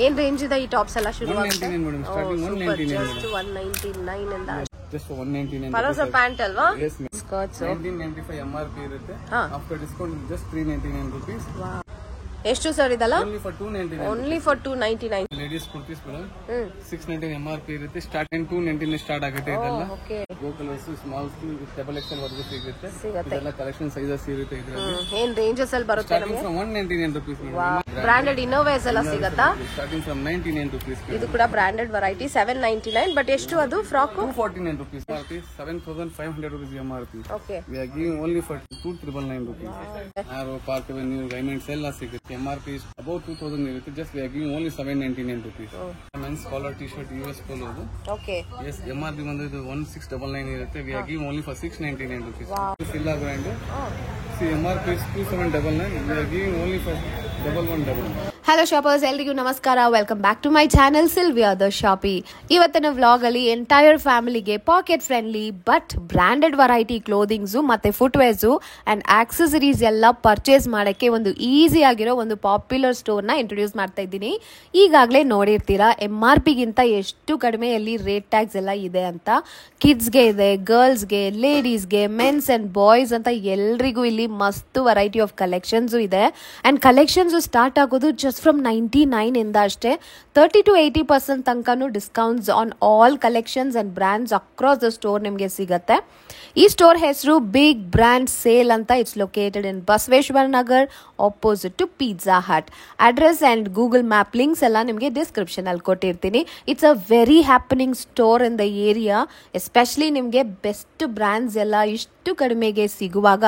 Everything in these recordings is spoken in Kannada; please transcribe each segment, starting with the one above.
ಏನ್ ರೇಂಜ್ ಇದೆ ಈ ಟಾಪ್ಸ್ ಎಲ್ಲ ಶುರು ಆಗುತ್ತೆ? 199 ಮೇಡಂ, ಸ್ಟಾರ್ಟಿಂಗ್ 199 ಜಸ್ಟ್ 199 ಇಂದ ಜಸ್ಟ್ 199 ಪಲಾಜೋ ಪ್ಯಾಂಟ್ ಅಲ್ವಾ? yes ma'am. ಸ್ಕರ್ಟ್ಸ್ 1995 MRP ಇರುತ್ತೆ. After discount just 399 rupees. ಎಷ್ಟು ಸರ್ ಇದಲ್ಲ? only for 299. Only for 299. Ladies kurtis madam 699 MRP ಇರುತ್ತೆ. ಸ್ಟಾರ್ಟಿಂಗ್ 299 ಸ್ಟಾರ್ಟ್ ಆಗುತ್ತೆ. ಇದೆಲ್ಲ okay. Go Colors small double XL ವರೆಗೂ ಸಿಗುತ್ತೆ. ಇದೆಲ್ಲ ಕಲೆಕ್ಷನ್ ಸೈಜಸ್ ಇರುತ್ತೆ ಇದರಲ್ಲಿ. ಏನ್ ರೇಂಜಸ್ ಅಲ್ಲಿ ಬರುತ್ತೆ ನಮಗೆ? Starting from 199 rupees madam. Branded innerwears ಎಲ್ಲ ಸಿಗತ್ತಾ? Starting from 99 rupees. ಇದು ಕೂಡ ಬ್ರಾಂಡೆಡ್ ವೆರೈಟಿ 799. ಬಟ್ ಎಷ್ಟು ಅದು frock? 249 rupees. MRP 7500 rupees MRP. Okay. We are giving only for 2999 rupees. Arrow, Park Avenue, Diamonds ಎಲ್ಲ ಸಿಗುತ್ತೆ. MRP is about 2000 ಇರುತ್ತೆ. Just we are giving only 799 rupees. Men's collar t-shirt US polo ಅದು. ಓಕೆ. Yes, MRP ಬಂದಿದ್ದು 1699 ಇರುತ್ತೆ. We are giving only for 699 rupees. Fila brand. See, MRP is 2799. We are giving only for 1111. Hello shoppers, ಎಲ್ರಿಗೂ ನಮಸ್ಕಾರ. Welcome back to my channel Silvia the shoppy. ಇವತ್ತಿನ ವ್ಲಾಗ್ ಅಲ್ಲಿ ಎಂಟೈರ್ ಫ್ಯಾಮಿಲಿಗೆ pocket friendly but branded variety clothings ಮತ್ತೆ ಫುಟ್ವೇರ್ಸ್ ಅಂಡ್ ಆಕ್ಸೆಸರೀಸ್ ಎಲ್ಲ ಪರ್ಚೇಸ್ ಮಾಡಕ್ಕೆ ಒಂದು ಈಸಿ ಆಗಿರೋ ಒಂದು ಪಾಪ್ಯುಲರ್ ಸ್ಟೋರ್ ನ ಇಂಟ್ರೊಡ್ಯೂಸ್ ಮಾಡ್ತಾ ಇದ್ದೀನಿ. ಈಗಾಗಲೇ ನೋಡಿರ್ತೀರಾ MRP ಗಿಂತ ಎಷ್ಟು ಕಡಿಮೆಯಲ್ಲಿ ರೇಟ್ ಟ್ಯಾಗ್ಸ್ ಎಲ್ಲ ಇದೆ ಅಂತ. ಕಿಡ್ಸ್ಗೆ ಇದೆ, ಗರ್ಲ್ಸ್ಗೆ, ಲೇಡೀಸ್ಗೆ, ಮೆನ್ಸ್ ಅಂಡ್ ಬಾಯ್ಸ್ ಅಂತ ಎಲ್ರಿಗೂ ಇಲ್ಲಿ ಮಸ್ತ್ ವೆರೈಟಿ ಆಫ್ ಕಲೆಕ್ಷನ್ಸ್ ಇದೆ. ಅಂಡ್ ಕಲೆಕ್ಷನ್ಸ್ ಸ್ಟಾರ್ಟ್ ಆಗೋದು ಜಸ್ಟ್ ಫ್ರಮ್ 99 ಇಂದ ಅಷ್ಟೇ. 30 to 80% ತನಕನೂ discounts on all collections and brands across the store ನಿಮಗೆ ಸಿಗತ್ತೆ. ಈ ಸ್ಟೋರ್ ಹೆಸರು ಬಿಗ್ ಬ್ರ್ಯಾಂಡ್ ಸೇಲ್ ಅಂತ. It's located in Basaveshwara Nagar opposite to Pizza Hut. Address and Google map links ಎಲ್ಲ ನಿಮಗೆ ಡಿಸ್ಕ್ರಿಪ್ಷನ್ ಅಲ್ಲಿ ಕೊಟ್ಟಿರ್ತೀನಿ. It's a very happening store in the area. Especially ನಿಮಗೆ ಬೆಸ್ಟ್ ಬ್ರ್ಯಾಂಡ್ಸ್ ಎಲ್ಲ ಇಷ್ಟು ಕಡಿಮೆಗೆ ಸಿಗುವಾಗ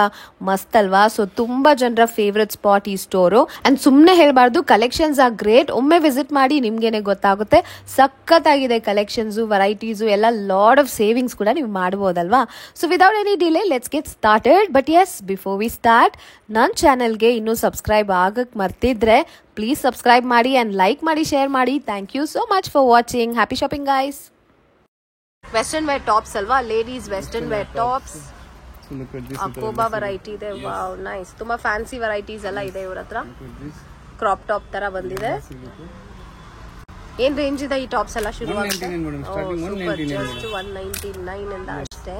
ಮಸ್ತ್ ಅಲ್ವಾ? ಸೊ ತುಂಬಾ ಜನರ ಫೇವ್ರೆಟ್ ಸ್ಪಾಟ್ ಈ ಸ್ಟೋರು. ಅಂಡ್ ಸುಮ್ಮನೆ ಹೇಳ್ಬಾರ್ದು, ಕಲೆಕ್ಷನ್ಸ್ ಆರ್ ಗ್ರೇಟ್. ಒಮ್ಮೆ ವಿಸಿಟ್ ಮಾಡಿ ನಿಮ್ಗೇನೆ ಗೊತ್ತಾಗುತ್ತೆ. ಸಖತ್ತಾಗಿದೆ ಕಲೆಕ್ಷನ್ಸ್, ವೆರೈಟೀಸು ಎಲ್ಲ. ಲಾಡ್ ಆಫ್ ಸೇವಿಂಗ್ಸ್ ಕೂಡ ನೀವು ಮಾಡಬಹುದಲ್ವಾ? So without any delay let's get started. But yes, before we start, ನನ್ನ ಚಾನೆಲ್ಗೆ ಇನ್ನೂ ಸಬ್ಸ್ಕ್ರೈಬ್ ಆಗಕ್ಕೆ ಮರ್ತಿದ್ರೆ ಪ್ಲೀಸ್ ಸಬ್ಸ್ಕ್ರೈಬ್ ಮಾಡಿ ಅಂಡ್ ಲೈಕ್ ಮಾಡಿ, ಶೇರ್ ಮಾಡಿ. Thank you so much for watching. Happy shopping guys. Western wear tops ಅಲ್ವಾ? Ladies western wear tops. ಅಕೋಬಾ ವೆರೈಟಿ ಇದೆ. Wow, nice. ತುಂಬಾ ಫ್ಯಾನ್ಸಿ ವೆರೈಟೀಸ್ ಎಲ್ಲ ಇದೆ ಇವ್ರ ಹತ್ರ. ಕ್ರಾಪ್ ಟಾಪ್ ತರ ಬಂದಿದೆ. ಏನ್ ರೇಂಜ್ ಇದೆ ಈ ಟಾಪ್ಸ್ ಎಲ್ಲ ಶುರು ಆಗುತ್ತೆ? ಜಸ್ಟ್ 199 ಇಂದ ಅಷ್ಟೇ.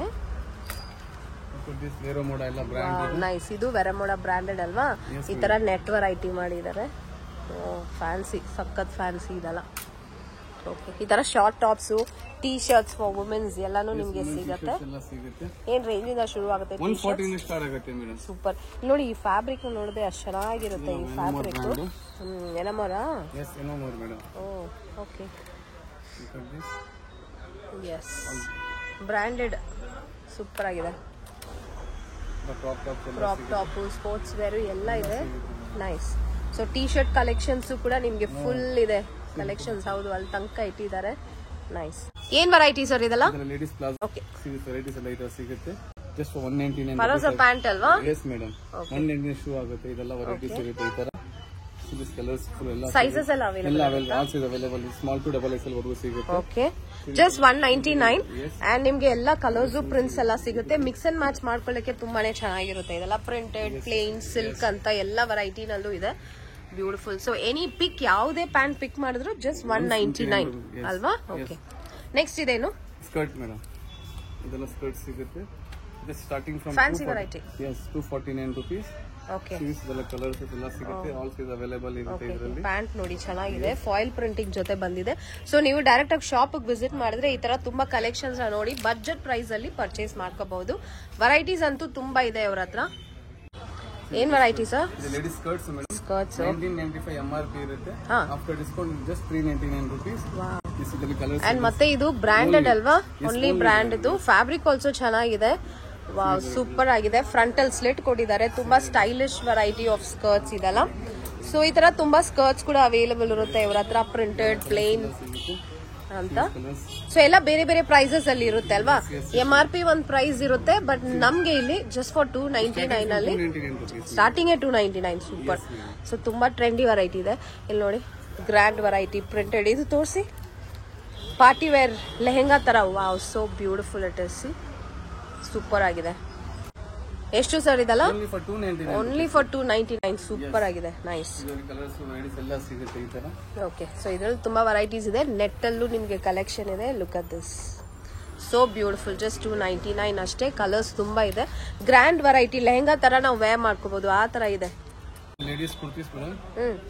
ನೈಸ್. ಇದು ವೆರಮೋಡ ಬ್ರಾಂಡೆಡ್ ಅಲ್ವಾ? ಈ ತರ ನೆಟ್ ವೆರೈಟಿ ಮಾಡಿದ್ದಾರೆ. ಫ್ಯಾನ್ಸಿ, ಸಖತ್ ಫ್ಯಾನ್ಸಿ ಇದೆಲ್ಲ. ಓಕೆ. ಈ ತರ short tops, T shirts for women's ಎಲ್ಲಾನು ನಿಮ್ಗೆ ಸಿಗುತ್ತೆ. ಏನ್ ರೇಂಜ್ ಇಂದ ಶುರು ಆಗುತ್ತೆ? 140 ಇಂದ ಸ್ಟಾರ್ಟ್ ಆಗುತ್ತೆ ಮೇಡಂ. ಸೂಪರ್. ನೋಡಿ ಈ ಫ್ಯಾಬ್ರಿಕ್ ನೋಡಿದ್ರೆ ಅಷ್ಟು ಚೆನ್ನಾಗಿರುತ್ತೆ. ಈ fabric Enamor? yes Enamor madam. Okay. Yes, branded super ಆಗಿದೆ. ಕ್ರಾಪ್ ಟಾಪ್, ಸ್ಪೋರ್ಟ್ಸ್ ವೇರ್ ಎಲ್ಲ ಇದೆ. Nice. So T shirt collections ಕೂಡ ನಿಮ್ಗೆ ಫುಲ್ ಇದೆ ಕಲೆಕ್ಷನ್ಸ್. ಹೌದು, ಅಲ್ಲಿ ತನಕ ಇಟ್ಟಿದ್ದಾರೆ. ನೈಸ್. ಏನ್ ವೆರೈಟಿ ಸರ್ ಇದೆಲ್ಲ? Ladies palazzo. ಓಕೆ. ವೆರೈಟೀಸ್ ಎಲ್ಲ ಇದೆ ಸಿಗುತ್ತೆ. ಜಸ್ಟ್ 199. ಪಲಾಜೋ ಪ್ಯಾಂಟ್ ಅಲ್ವಾ? yes madam. 199 ಶೂ ಆಗುತ್ತೆ. ಇದೆಲ್ಲ ವೆರೈಟೀಸ್ ಇರುತ್ತೆ. ಈ ತರ ದಿಸ್ ಕಲರ್ಸ್ ಫುಲ್ ಎಲ್ಲ ಸೈಜಸ್ ಎಲ್ಲ available. All size available. Small to double XL ವರೆಗೂ ಸಿಗುತ್ತೆ. ಓಕೆ. ಜಸ್ಟ್ 199 ಅಂಡ್ ನಿಮ್ಗೆ ಎಲ್ಲ ಕಲರ್ಸ್, ಪ್ರಿಂಟ್ಸ್ ಎಲ್ಲ ಸಿಗುತ್ತೆ. ಮಿಕ್ಸ್ ಅಂಡ್ ಮ್ಯಾಚ್ ಮಾಡ್ಕೊಳ್ಳಕ್ಕೆ ತುಂಬಾನೇ ಚೆನ್ನಾಗಿರುತ್ತೆ. ಇದೆಲ್ಲ ಪ್ರಿಂಟೆಡ್, ಪ್ಲೇನ್, ಸಿಲ್ಕ್ ಅಂತ ಎಲ್ಲ ವೆರೈಟಿನಲ್ಲೂ ಇದೆ. ಬ್ಯೂಟಿಫುಲ್. ಸೊ ಎನಿ ಪಿಕ್, ಯಾವುದೇ ಪ್ಯಾಂಟ್ ಪಿಕ್ ಮಾಡಿದ್ರು ಜಸ್ಟ್ 199 ಅಲ್ವಾ? ಓಕೆ. ನೆಕ್ಸ್ಟ್ ಇದೇನು? Skirt madam. ಇದೆಲ್ಲ ಸ್ಕರ್ಟ್ ಸಿಗುತ್ತೆ. ಇದು starting from fancy variety. yes 249 rupees. Okay. ಇದೆಲ್ಲ ಕಲರ್ಸ್ ಎಲ್ಲ ಸಿಗುತ್ತೆ. ಆಲ್ ಸೈಜ್ ಅವೈಲೇಬಲ್ ಇರುತ್ತೆ ಇದರಲ್ಲಿ. ಪ್ಯಾಂಟ್ ನೋಡಿ ಚೆನ್ನಾಗಿದೆ. ಫಾಯಿಲ್ ಪ್ರಿಂಟಿಂಗ್ ಜೊತೆ ಬಂದಿದೆ. ಸೊ ನೀವು ಡೈರೆಕ್ಟ್ ಆಗಿ ಶಾಪ್ ವಿಸಿಟ್ ಮಾಡಿದ್ರೆ ಈ ತರ ತುಂಬಾ ಕಲೆಕ್ಷನ್ಸ್ ನೋಡಿ ಬಜೆಟ್ ಪ್ರೈಸ್ ಅಲ್ಲಿ ಪರ್ಚೇಸ್ ಮಾಡ್ಕೋಬಹುದು. ವೆರೈಟೀಸ್ ಅಂತೂ ತುಂಬಾ ಇದೆ ಇವ್ರ ಹತ್ರ. ಏನ್ variety sir? Ladies skirts madam. Skirts 1995 MRP ಇರುತ್ತೆ. After discount just 399 rupees. ಇದರಲ್ಲಿ ಕಲರ್ಸ್. ಅಂಡ್ ಮತ್ತೆ ಇದು ಬ್ರಾಂಡೆಡ್ ಅಲ್ವಾ? Only brand. ಇದು ಫ್ಯಾಬ್ರಿಕ್ ಆಲ್ಸೋ ಚೆನ್ನಾಗಿದೆ. ವಾವ್, ಸೂಪರ್ ಆಗಿದೆ. ಫ್ರಂಟ್ ಅಲ್ಲಿ ಸ್ಲಿಟ್ ಕೊಟ್ಟಿದ್ದಾರೆ. ತುಂಬಾ ಸ್ಟೈಲಿಶ್ ವೆರೈಟಿ ಆಫ್ ಸ್ಕರ್ಟ್ಸ್ ಇದೆಲ್ಲ. ಸೊ ಈ ತರ ತುಂಬಾ ಸ್ಕರ್ಟ್ಸ್ ಕೂಡ ಅವೈಲೇಬಲ್ ಇರುತ್ತೆ ಇವ್ರ ಹತ್ರ. ಪ್ರಿಂಟೆಡ್, ಪ್ಲೇನ್ ಅಂತ. ಸೊ ಎಲ್ಲ ಬೇರೆ ಬೇರೆ ಪ್ರೈಸಸ್ ಅಲ್ಲಿ ಇರುತ್ತೆ ಅಲ್ವಾ? MRP ಒಂದ್ ಪ್ರೈಸ್ ಇರುತ್ತೆ. ಬಟ್ ನಮ್ಗೆ ಇಲ್ಲಿ ಜಸ್ಟ್ ಫಾರ್ 299 ಅಲ್ಲಿ ಸ್ಟಾರ್ಟಿಂಗ್ 299. ಸೂಪರ್. ಸೊ ತುಂಬಾ ಟ್ರೆಂಡಿ ವೆರೈಟಿ ಇದೆ. ಇಲ್ಲಿ ನೋಡಿ, ಗ್ರ್ಯಾಂಡ್ ವೆರೈಟಿ ಪ್ರಿಂಟೆಡ್. ಇದು ತೋರಿಸಿ. ಪಾರ್ಟಿ ವೇರ್ ಲೆಹೆಂಗಾ ತರ. Wow, so beautiful it is. Super ಆಗಿದೆ. ಎಷ್ಟು ಸರ್ ಇದಲ್ಲ? Only for 299. Only for 299. Super ಆಗಿದೆ, ನೈಸ್. ಇದರಲ್ಲಿ ಕಲರ್ಸ್ ವೆರೈಟೀಸ್ ಎಲ್ಲ ಸಿಗುತ್ತೆ ಈ ತರ. ಓಕೆ, ಸೊ ಇದರಲ್ಲಿ ತುಂಬಾ ವೆರೈಟೀಸ್ ಇದೆ. ನೆಟ್ ಅಲ್ಲೂ ನಿಮಗೆ ಕಲೆಕ್ಷನ್ ಇದೆ. Look at this, so beautiful. Just 299 ಅಷ್ಟೇ. ಕಲರ್ಸ್ ತುಂಬಾ ಇದೆ. ಗ್ರ್ಯಾಂಡ್ ವೆರೈಟಿ, ಲೆಹಂಗಾ ತರ ನಾವು ವೇರ್ ಮಾಡ್ಕೋಬಹುದು, ಆ ತರ ಇದೆ. ಲೇಡೀಸ್ ಕುರ್ತೀಸ್ ಮೇಡಮ್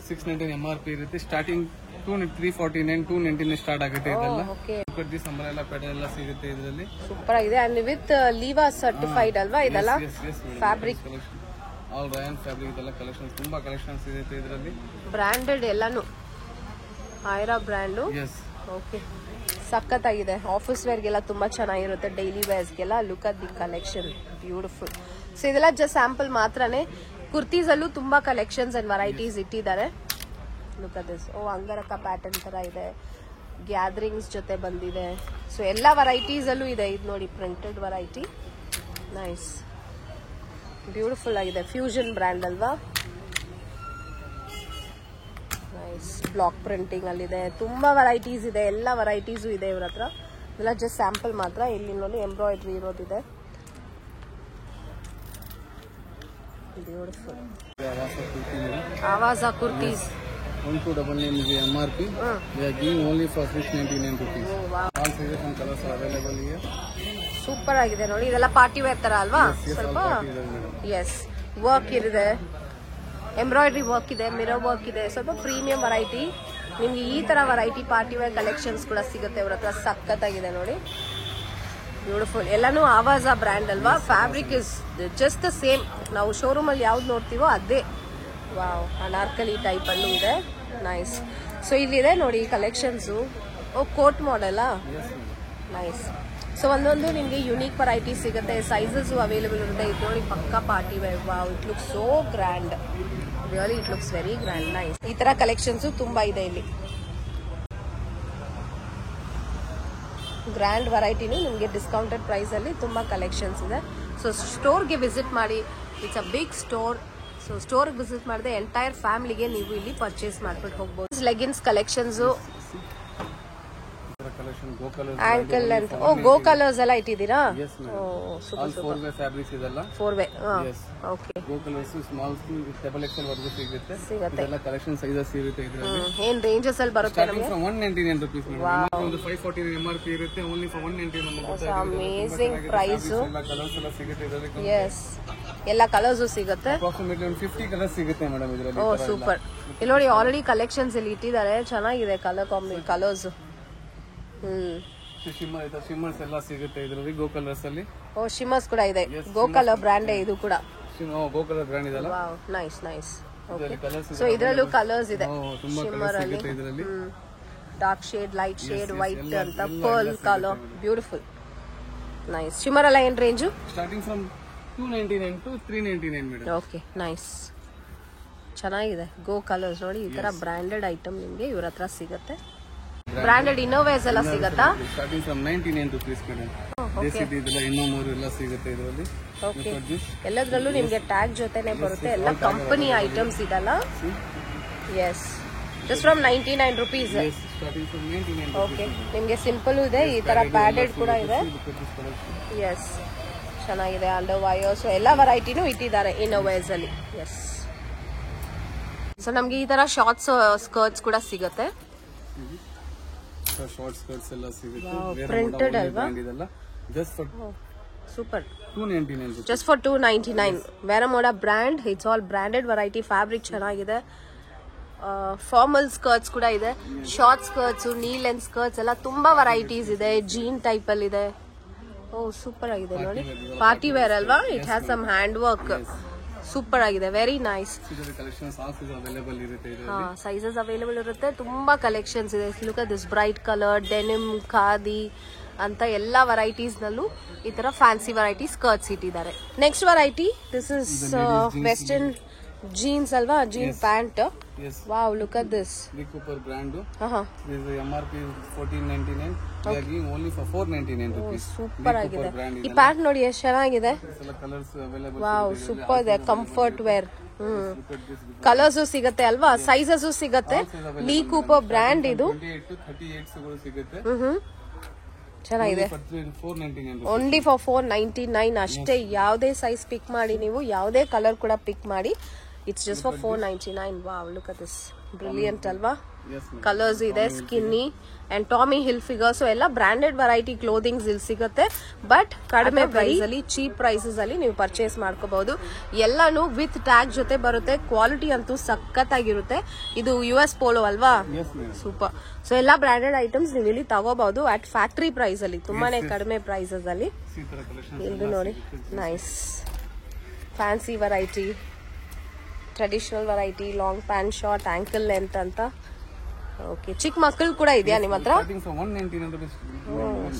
699 MRP ಇರುತ್ತೆ. ಸ್ಟಾರ್ಟಿಂಗ್ 349 299 ಸ್ಟಾರ್ಟ್ ಆಗುತ್ತೆ ಇದೆಲ್ಲ. ದಿಸ್ ಅಂಬ್ರೆಲಾ ಪ್ಯಾಟರ್ನ್ ಎಲ್ಲ ಸಿಗುತ್ತೆ ಇದರಲ್ಲಿ. ಸೂಪರ್ ಆಗಿದೆ. ಅಂಡ್ ವಿತ್ ಲೀವಾ ಸರ್ಟಿಫೈಡ್ ಅಲ್ವಾ ಇದೆಲ್ಲ? ಫ್ಯಾಬ್ರಿಕ್ ಆಲ್ ರಯಾನ್ ಫ್ಯಾಬ್ರಿಕ್ ಇದೆಲ್ಲ ಕಲೆಕ್ಷನ್ಸ್, ತುಂಬಾ ಕಲೆಕ್ಷನ್ಸ್ ಇದೆ ಇದರಲ್ಲಿ. ಬ್ರಾಂಡೆಡ್ ಎಲ್ಲಾನು, ಐರಾ ಬ್ರ್ಯಾಂಡು. ಓಕೆ, ಸಖತ್ತಾಗಿದೆ. ಆಫೀಸ್ ವೇರ್ಗೆಲ್ಲ ತುಂಬಾ ಚೆನ್ನಾಗಿರುತ್ತೆ, ಡೈಲಿ ವೇರ್ಸ್ಗೆಲ್ಲ. Look at the collection, beautiful. So ಇದೆಲ್ಲ ಜಸ್ಟ್ ಸ್ಯಾಂಪಲ್ ಮಾತ್ರನೇ. ಕುರ್ತೀಸ್ ಅಲ್ಲೂ ತುಂಬಾ ಕಲೆಕ್ಷನ್ಸ್ ಅಂಡ್ ವೆರೈಟೀಸ್ ಇಟ್ಟಿದ್ದಾರೆ. Look at this. Angrakha pattern ತರ ಇದೆ, ಗ್ಯಾದರಿಂಗ್ಸ್ ಜೊತೆ ಬಂದಿದೆ. ಸೊ ಎಲ್ಲ ವೆರೈಟೀಸ್ ಅಲ್ಲೂ ಇದೆ. ಇದು ನೋಡಿ, ಪ್ರಿಂಟೆಡ್ ವೆರೈಟಿ, ನೈಸ್, ಬ್ಯೂಟಿಫುಲ್ ಆಗಿದೆ. ಫ್ಯೂಷನ್ ಬ್ರ್ಯಾಂಡ್ ಅಲ್ವಾ? ನೈಸ್. ಬ್ಲಾಕ್ ಪ್ರಿಂಟಿಂಗ್ ಅಲ್ಲಿದೆ. ತುಂಬಾ ವೆರೈಟೀಸ್ ಇದೆ, ಎಲ್ಲ ವೆರೈಟೀಸು ಇದೆ ಇವ್ರ ಹತ್ರ. ಇದೆಲ್ಲ ಜಸ್ಟ್ ಸ್ಯಾಂಪಲ್ ಮಾತ್ರ. ಇಲ್ಲಿ ನೋಡಿ ಎಂಬ್ರಾಯ್ಡ್ರಿ ಇರೋದಿದೆ. Beautiful. Avaasa kurtis 1299 MRP. They are giving only for 699 rupees. All sizes and colors are available here. Super ಆಗಿದೆ ನೋಡಿ. ಇದೆಲ್ಲ ಪಾರ್ಟಿ ವೇರ್ ತರ ಅಲ್ವಾ? ಸ್ವಲ್ಪ ಎಸ್, ವರ್ಕ್ ಇದೆ, ಎಂಬ್ರಾಯ್ಡ್ರಿ ವರ್ಕ್ ಇದೆ, ಮಿರರ್ ವರ್ಕ್ ಇದೆ. ಸ್ವಲ್ಪ ಪ್ರೀಮಿಯಂ ವೆರೈಟಿ. ನಿಮ್ಗೆ ಈ ತರ ವೆರೈಟಿ ಪಾರ್ಟಿ ವೇರ್ ಕಲೆಕ್ಷನ್ಸ್ ಕೂಡ ಸಿಗುತ್ತೆ ಇವ್ರ ಹತ್ರ. ಸಖತ್ತಾಗಿದೆ ನೋಡಿ, ಬ್ಯೂಟಿಫುಲ್. ಎಲ್ಲಾನು ಆವಾಜ ಬ್ರ್ಯಾಂಡ್ ಅಲ್ವಾ? Fabric is just the same. ನಾವು ಶೋರೂಮ್ ಅಲ್ಲಿ ಯಾವ್ದು ನೋಡ್ತೀವೋ ಅದೇ. ವಾವ್, ಅನಾರ್ಕಲಿ ಟೈಪ್ ಅಲ್ಲೂ ಇದೆ, ನೈಸ್. ಸೊ ಇಲ್ಲಿದೆ ನೋಡಿ ಕಲೆಕ್ಷನ್ಸು. ಕೋಟ್ ಮಾಡೆಲಾ? ನೈಸ್. ಸೊ ಒಂದೊಂದು ನಿಮಗೆ ಯುನೀಕ್ ವೆರೈಟಿ ಸಿಗುತ್ತೆ. ಸೈಜಸ್ ಅವೈಲೇಬಲ್ ಇರುತ್ತೆ. ಇದು ನೋಡಿ ಪಕ್ಕಾ party wear. Wow, it looks so grand, really it looks very grand, nice. ಈ ತರ ಕಲೆಕ್ಷನ್ಸ್ ತುಂಬಾ ಇದೆ ಇಲ್ಲಿ. ಗ್ರ್ಯಾಂಡ್ ವೆರೈಟಿನೂ ನಿಮಗೆ ಡಿಸ್ಕೌಂಟೆಡ್ ಪ್ರೈಸ್ ಅಲ್ಲಿ ತುಂಬಾ ಕಲೆಕ್ಷನ್ಸ್ ಇದೆ. ಸೊ ಸ್ಟೋರ್ಗೆ ವಿಸಿಟ್ ಮಾಡಿ. It's a big store. So ಸ್ಟೋರ್ಗೆ ವಿಸಿಟ್ ಮಾಡಿದ್ರೆ ಎಂಟೈರ್ ಫ್ಯಾಮಿಲಿಗೆ ನೀವು ಇಲ್ಲಿ ಪರ್ಚೇಸ್ ಮಾಡ್ಬಿಟ್ಟು ಹೋಗ್ಬೋದು. Leggings collections, ankle length. Go Colors ಎಲ್ಲ ಇಟ್ಟಿದ್ದೀರಾ? Four way. Okay, Go Colors small double XL ವರೆಗೂ ಸಿಗುತ್ತೆ. ಇದೆಲ್ಲ ಕಲೆಕ್ಷನ್ ಸೈಜಸ್ ಇರುತ್ತೆ ಇದರಲ್ಲಿ. ಏನ್ ರೇಂಜಸ್ ಅಲ್ಲಿ ಬರುತ್ತೆ ನಮಗೆ? 199 rupees ಒಂದು 549 MRP ಇರುತ್ತೆ. Only for 199. Amazing price. ಎಲ್ಲ ಕಲರ್ಸ್ ಎಲ್ಲ ಸಿಗುತ್ತೆ ಇದರಲ್ಲಿ. ಎಸ್, ಎಲ್ಲ ಕಲರ್ಸ್ ಸಿಗುತ್ತೆ. ಅಪ್ರಾಕ್ಸಿಮೇಟ್ಲಿ ಒಂದು 50 ಕಲರ್ಸ್ ಸಿಗುತ್ತೆ ಮೇಡಮ್ ಇದರಲ್ಲಿ. ಓ ಸೂಪರ್. ಇಲ್ಲಿ ನೋಡಿ ಆಲ್ರೆಡಿ ಕಲೆಕ್ಷನ್ಸ್ ಇಲ್ಲಿ ಇಟ್ಟಿದ್ದಾರೆ. ಚೆನ್ನಾಗಿದೆ ಕಲರ್ ಕಲರ್ಸ್. ಶಿಮ್ಮರ್ಸ್ ಎಲ್ಲ ಸಿಗುತ್ತೆ ಇದರಲ್ಲಿ. ಗೋ ಕಲರ್ಸ್ ಅಲ್ಲಿ. ಓ, ಶಿಮ್ಮರ್ಸ್ ಕೂಡ ಇದೆ. ಗೋ ಕಲರ್ ಬ್ರ್ಯಾಂಡ್ ಇದು ಕೂಡ. ಗೋ ಕಲರ್ ಬ್ರ್ಯಾಂಡ್ ಇದೆಲ್ಲ. Wow, nice nice. ಸೊ ಇದರಲ್ಲೂ ಕಲರ್ಸ್ ಇದೆ. ಶಿಮ್ಮರ್ ಅಲ್ಲಿ ಇದರಲ್ಲಿ dark shade, light shade, white ಅಂತ, pearl colour, beautiful, nice. Shimmer ಎಲ್ಲ ಏನ್ range? Starting from 299 to 399 madam. Okay, nice, ಚೆನ್ನಾಗಿದೆ. ಗೋ ಕಲರ್ಸ್ ನೋಡಿ, ಈ ತರ ಬ್ರಾಂಡೆಡ್ ಐಟಮ್ ನಿಮ್ಗೆ ಇವ್ರ ಹತ್ರ ಸಿಗುತ್ತೆ. ಬ್ರಾಂಡೆಡ್ ಇನ್ನೋವೇಸ್ ಎಲ್ಲ ಸಿಗತ್ತಾ? Starting from 99 rupees madam. ದೇಸಿದು ಇದೆಲ್ಲ ಇನ್ನೂ ಮೂರು ಎಲ್ಲ ಸಿಗುತ್ತೆ ಇದರಲ್ಲಿ. ಓಕೆ, ಎಲ್ಲದರಲ್ಲೂ ನಿಮ್ಗೆ ಟ್ಯಾಗ್ ಜೊತೆನೆ ಬರುತ್ತೆ. ಎಲ್ಲ ಕಂಪನಿ ಐಟಮ್ಸ್ ಇದಲ್ಲ. Yes, just from 99 rupees. Starting from 99. Okay, ನಿಮ್ಗೆ ಸಿಂಪಲ್ ಇದೆ. ಈ ತರ ಪ್ಯಾಡೆಡ್ ಕೂಡ ಇದೆ. ಎಸ್, ಚೆನ್ನಾಗಿದೆ. ಅಂಡರ್ ವೈರ್ಸ್ ಎಲ್ಲ ವೆರೈಟಿನೂ ಇಟ್ಟಿದ್ದಾರೆ ಇನ್ನೋವೇಸ್ ಅಲ್ಲಿ. ಎಸ್, ಸೊ ನಮ್ಗೆ ಈ ತರ ಶಾರ್ಟ್ಸ್ ಸ್ಕರ್ಟ್ಸ್ ಕೂಡ ಸಿಗುತ್ತೆ. ಶಾರ್ಟ್ ಸ್ಕರ್ಟ್ಸ್ ಎಲ್ಲ ಸಿಗುತ್ತೆ. ಪ್ರಿಂಟೆಡ್ ಅಲ್ವಾ? Just for super 299. Just for 299. Vero Moda brand. It's all branded variety. Fabric ಚೆನ್ನಾಗಿದೆ. ಫಾರ್ಮಲ್ ಸ್ಕರ್ಟ್ಸ್ ಕೂಡ ಇದೆ. Short skirts, knee length skirts ಎಲ್ಲ ತುಂಬಾ ವೆರೈಟೀಸ್ ಇದೆ. ಜೀನ್ ಟೈಪ್ ಅಲ್ಲಿ ಇದೆ. ಓ, ಸೂಪರ್ ಆಗಿದೆ ನೋಡಿ. ಪಾರ್ಟಿ ವೇರ್ ಅಲ್ವಾ? It has some hand work. Super ಆಗಿದೆ, ವೆರಿ ನೈಸ್. ಸೈಜಸ್ ಅವೈಲೇಬಲ್ ಇರುತ್ತೆ. ತುಂಬಾ ಕಲೆಕ್ಷನ್ಸ್ ಇದೆ. Look at this bright colour, denim, khadi ಅಂತ ಎಲ್ಲ ವೆರೈಟೀಸ್ ನಲ್ಲೂ ಈ ತರ ಫ್ಯಾನ್ಸಿ ವೆರೈಟಿ ಸ್ಕರ್ಟ್ಸ್ ಇಟ್ಟಿದ್ದಾರೆ. Next variety, this is western jeans ಅಲ್ವಾ? Jean pant. Wow, look at this. The Cooper brand. This MRP is 1499. We are giving only for 499 rupees. Super ಆಗಿದೆ. ಈ ಪ್ಯಾಂಟ್ ನೋಡಿ ಎಷ್ಟು ಚೆನ್ನಾಗಿದೆ. Colours available. ವಾವ್, ಸೂಪರ್ ಇದೆ. Comfort wear. ಕಲರ್ಸ್ ಸಿಗುತ್ತೆ ಅಲ್ವಾ? ಸೈಜಸ್ ಸಿಗುತ್ತೆ. ಲೀ ಕೂಪರ್ ಬ್ರ್ಯಾಂಡ್ ಇದು. 28 to 38 ಸಿಗುತ್ತೆ. ಚೆನ್ನಾಗಿದೆ. ಓನ್ಲಿ ಫಾರ್ 499 ಅಷ್ಟೇ. ಯಾವುದೇ ಸೈಜ್ ಪಿಕ್ ಮಾಡಿ, ನೀವು ಯಾವುದೇ ಕಲರ್ ಕೂಡ ಪಿಕ್ ಮಾಡಿ. It's just for 499. Wow, look at this, brilliant ಅಲ್ವಾ? ಕಲರ್ಸ್ ಇದೆ, skinny and Tommy hill figure. So ಎಲ್ಲ ಬ್ರಾಂಡೆಡ್ ವೆರೈಟಿ ಕ್ಲೋದಿಂಗ್ಸ್ ಇಲ್ಲಿ ಸಿಗುತ್ತೆ, ಬಟ್ ಕಡಿಮೆ ಪ್ರೈಸ್ ಅಲ್ಲಿ, ಚೀಪ್ ಪ್ರೈಸಸ್ ಅಲ್ಲಿ ನೀವು ಪರ್ಚೇಸ್ ಮಾಡ್ಕೋಬಹುದು. ಎಲ್ಲಾನು ವಿತ್ ಟ್ಯಾಗ್ ಜೊತೆ ಬರುತ್ತೆ. ಕ್ವಾಲಿಟಿ ಅಂತೂ ಸಖತ್ತಾಗಿರುತ್ತೆ. ಇದು US ಪೋಲೋ ಅಲ್ವಾ? ಸೂಪರ್. ಸೊ ಎಲ್ಲಾ ಬ್ರಾಂಡೆಡ್ ಐಟಮ್ಸ್ ನೀವು ಇಲ್ಲಿ ತಗೋಬಹುದು ಅಟ್ ಫ್ಯಾಕ್ಟರಿ ಪ್ರೈಸ್ ಅಲ್ಲಿ, ತುಂಬಾನೇ ಕಡಿಮೆ ಪ್ರೈಸಸ್ ಅಲ್ಲಿ. ಇಲ್ಲಿ ನೋಡಿ, nice fancy variety, traditional variety, long pant, short, ankle length ಅಂತ. ಓಕೆ, ಚಿಕ್ಕ ಮಕ್ಕಳು ಕೂಡ ಇದೆಯಾ ನಿಮ್ಮ ಹತ್ರ?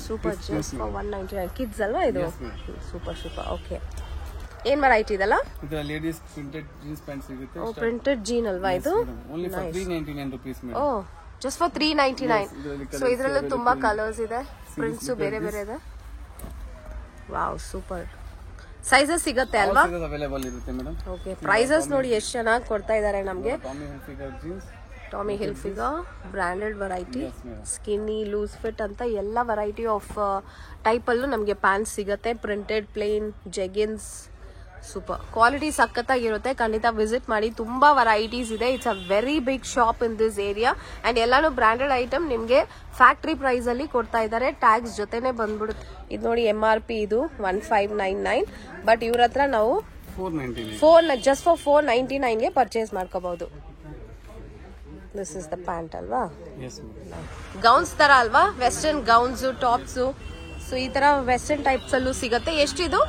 Super, just for 199. ಕಿಡ್ಸ್ ಅಲ್ವಾ ಇದು? Super super. ಓಕೆ, ಏನ್ ವೆರೈಟಿ ಇದಲ್ಲ? ಲೇಡೀಸ್ ಪ್ರಿಂಟೆಡ್ ಜೀನ್ಸ್ ಪ್ಯಾಂಟ್ ಸಿಗುತ್ತೆ. ಓ, ಪ್ರಿಂಟೆಡ್ ಜೀನ್ ಅಲ್ವಾ ಇದು? Only for 399 rupees madam. Oh, just for 399. So ಇದರಲ್ಲೂ ತುಂಬಾ ಕಲರ್ಸ್ ಇದೆ, ಪ್ರಿಂಟ್ಸ್ ಬೇರೆ ಬೇರೆ ಇದೆ. Wow, super. ಸೈಜಸ್ ಸಿಗುತ್ತೆ ಅಲ್ವಾ? ಅವೈಲೇಬಲ್ ಇರುತ್ತೆ ಮೇಡಂ. ಓಕೆ, ಪ್ರೈಸಸ್ ನೋಡಿ ಎಷ್ಟು ಚೆನ್ನಾಗಿ ಕೊಡ್ತಾ ಇದ್ದಾರೆ ನಮಗೆ. Tommy Hilfiger, branded variety, skinny, loose fit ಅಂತ ಎಲ್ಲ ವೆರೈಟಿ ಆಫ್ ಟೈಪ್ ಅಲ್ಲೂ ನಮಗೆ ಪ್ಯಾಂಟ್ ಸಿಗುತ್ತೆ. Printed, plain, jeggings. Super quality, ಸಖತ್ತಾಗಿರುತ್ತೆ. ಖಂಡಿತ ವಿಸಿಟ್ ಮಾಡಿ, ತುಂಬಾ ವೆರೈಟೀಸ್ ಇದೆ. It's a very big shop in this area and ಎಲ್ಲಾನು ಬ್ರಾಂಡೆಡ್ ಐಟಮ್ ನಿಮ್ಗೆ ಫ್ಯಾಕ್ಟರಿ ಪ್ರೈಸ್ ಅಲ್ಲಿ ಕೊಡ್ತಾ ಇದ್ದಾರೆ. ಟ್ಯಾಕ್ಸ್ ಜೊತೆನೆ ಬಂದ್ಬಿಡುತ್ತೆ. ಇದು ನೋಡಿ, MRP ಇದು 1599, ಬಟ್ ಇವ್ರ ಹತ್ರ ನಾವು 499 ಜಸ್ಟ್ ಫಾರ್ 499 ಗೆ ಪರ್ಚೇಸ್ ಮಾಡ್ಕೋಬಹುದು. ದಿಸ್ ಇಸ್ ದ ಪ್ಯಾಂಟ್ ಅಲ್ವಾ? ಗೌನ್ಸ್ ತರ ಅಲ್ವಾ? Western gowns, tops. ಸೊ ಈ ತರ ವೆಸ್ಟರ್ನ್ ಟೈಪ್ಸ್ ಅಲ್ಲೂ ಸಿಗುತ್ತೆ. ಎಷ್ಟಿದು?